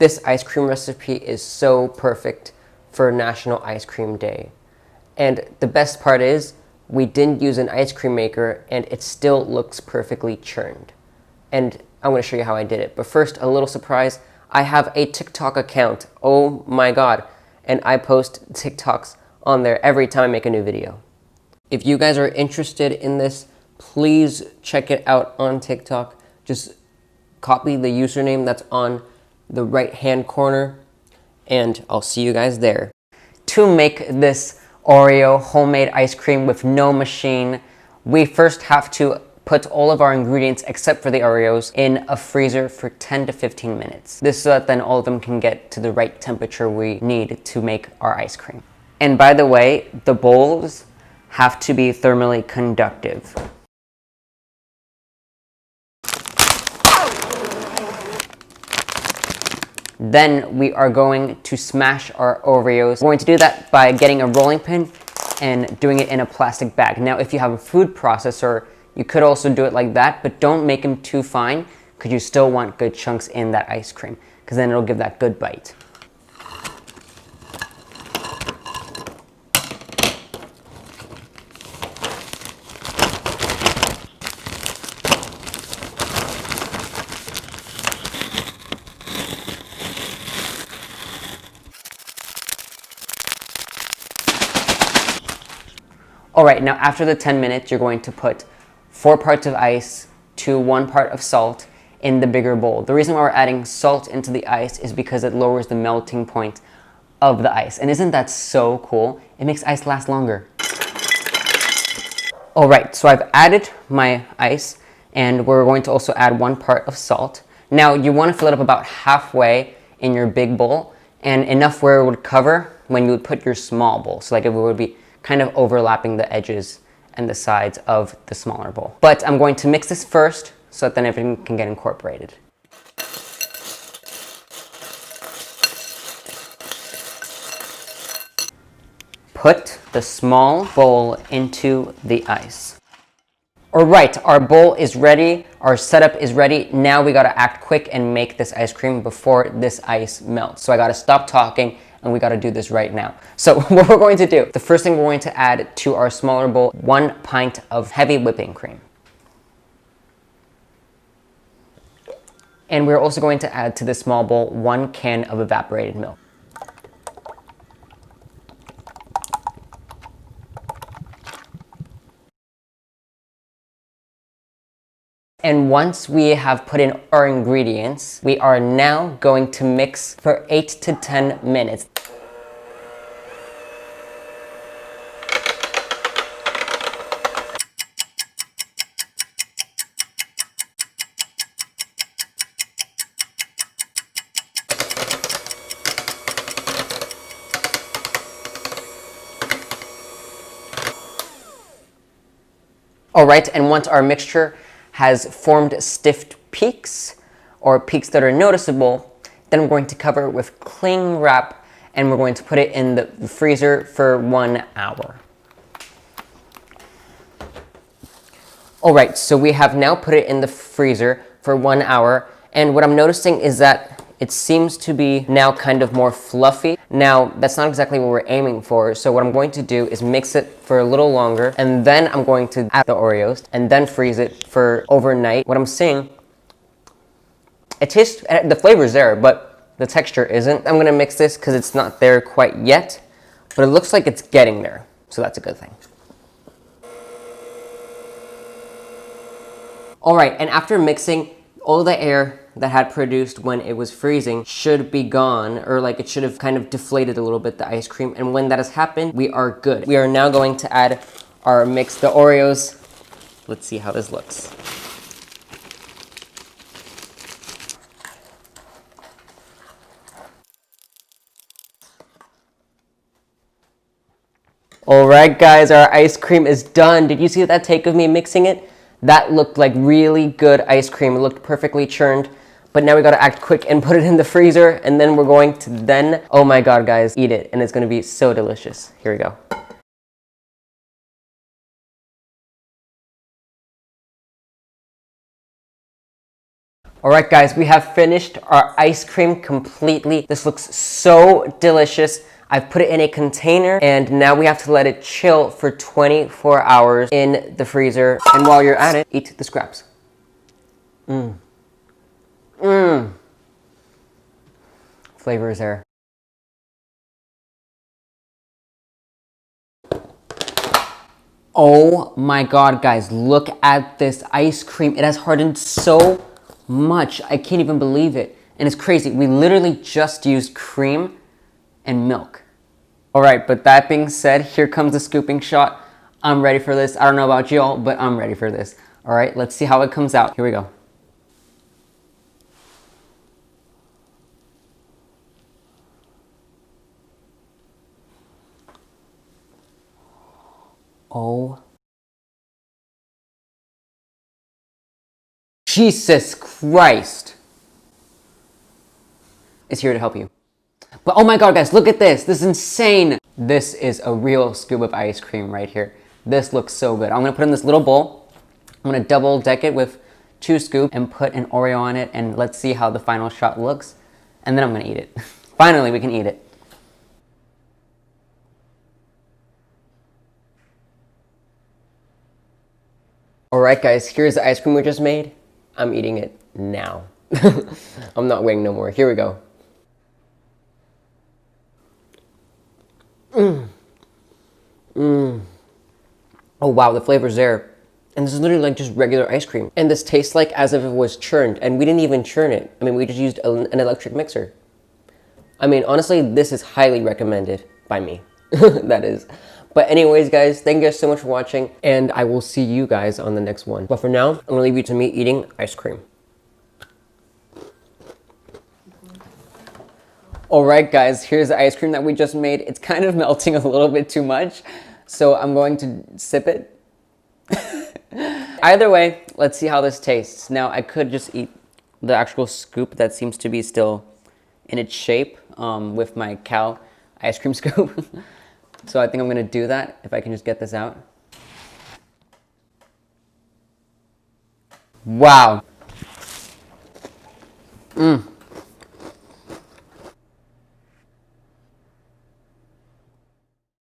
This ice cream recipe is so perfect for National Ice Cream Day. And the best part is, we didn't use an ice cream maker and it still looks perfectly churned. And I'm going to show you how I did it. But first, a little surprise, I have a TikTok account. Oh my God. And I post TikToks on there every time I make a new video. If you guys are interested in this, please check it out on TikTok. Just copy the username that's on the right hand corner and I'll see you guys there. To make this Oreo homemade ice cream with no machine, we first have to put all of our ingredients except for the Oreos in a freezer for 10 to 15 minutes. This so that then all of them can get to the right temperature we need to make our ice cream. And by the way, the bowls have to be thermally conductive. Then we are going to smash our Oreos. We're going to do that by getting a rolling pin and doing it in a plastic bag. Now, if you have a food processor, you could also do it like that, but don't make them too fine because you still want good chunks in that ice cream because then it'll give that good bite. All right, now after the 10 minutes, you're going to put 4 parts of ice to 1 part of salt in the bigger bowl. The reason why we're adding salt into the ice is because it lowers the melting point of the ice. And isn't that so cool? It makes ice last longer. All right, so I've added my ice and we're going to also add 1 part of salt. Now you want to fill it up about halfway in your big bowl and enough where it would cover when you would put your small bowl. So like it would be kind of overlapping the edges and the sides of the smaller bowl. But I'm going to mix this first so that then everything can get incorporated. Put the small bowl into the ice. All right, our bowl is ready, our setup is ready. Now we gotta act quick and make this ice cream before this ice melts. So I gotta stop talking and we gotta do this right now. So what we're going to do, the first thing we're going to add to our smaller bowl, 1 pint of heavy whipping cream. And we're also going to add to the small bowl 1 can of evaporated milk. And once we have put in our ingredients, we are now going to mix for 8 to 10 minutes. All right, and once our mixture has formed stiff peaks, or peaks that are noticeable, then we're going to cover it with cling wrap and we're going to put it in the freezer for 1 hour. All right, so we have now put it in the freezer for 1 hour, and what I'm noticing is that it seems to be now kind of more fluffy. Now, that's not exactly what we're aiming for, so what I'm going to do is mix it for a little longer, and then I'm going to add the Oreos, and then freeze it for overnight. What I'm seeing, it tastes, the flavor's there, but the texture isn't. I'm gonna mix this because it's not there quite yet, but it looks like it's getting there, so that's a good thing. All right, and after mixing, all the air that had produced when it was freezing should be gone, or like it should have kind of deflated a little bit, the ice cream. And when that has happened, we are good. We are now going to add our mix, the Oreos. Let's see how this looks. All right, guys, our ice cream is done. Did you see that take of me mixing it? That looked like really good ice cream. It looked perfectly churned. But now we gotta act quick and put it in the freezer, and then we're going to then, oh my God, guys, eat it. And it's gonna be so delicious. Here we go. All right, guys, we have finished our ice cream completely. This looks so delicious. I've put it in a container and now we have to let it chill for 24 hours in the freezer. And while you're at it, eat the scraps. Flavor is there. Oh my God, guys, look at this ice cream. It has hardened so much. I can't even believe it. And it's crazy. We literally just used cream and milk. All right, but that being said, here comes the scooping shot. I'm ready for this. I don't know about y'all, but I'm ready for this. All right, let's see how it comes out. Here we go. Oh. Jesus Christ. Is here to help you. But oh my God, guys, look at this. This is insane. This is a real scoop of ice cream right here. This looks so good. I'm gonna put in this little bowl. I'm gonna double deck it with 2 scoops and put an Oreo on it, and let's see how the final shot looks. And then I'm gonna eat it. Finally, we can eat it. All right, guys, here's the ice cream we just made. I'm eating it now. I'm not waiting no more. Here we go. Oh wow, the flavor's there. And this is literally like just regular ice cream. And this tastes like as if it was churned, and we didn't even churn it. I mean, we just used an electric mixer. I mean, honestly, this is highly recommended by me. That is. But anyways, guys, thank you guys so much for watching, and I will see you guys on the next one. But for now, I'm gonna leave you to me eating ice cream. All right, guys, here's the ice cream that we just made. It's kind of melting a little bit too much, so I'm going to sip it. Either way, let's see how this tastes. Now, I could just eat the actual scoop that seems to be still in its shape with my cow ice cream scoop. So I think I'm gonna do that if I can just get this out. Wow.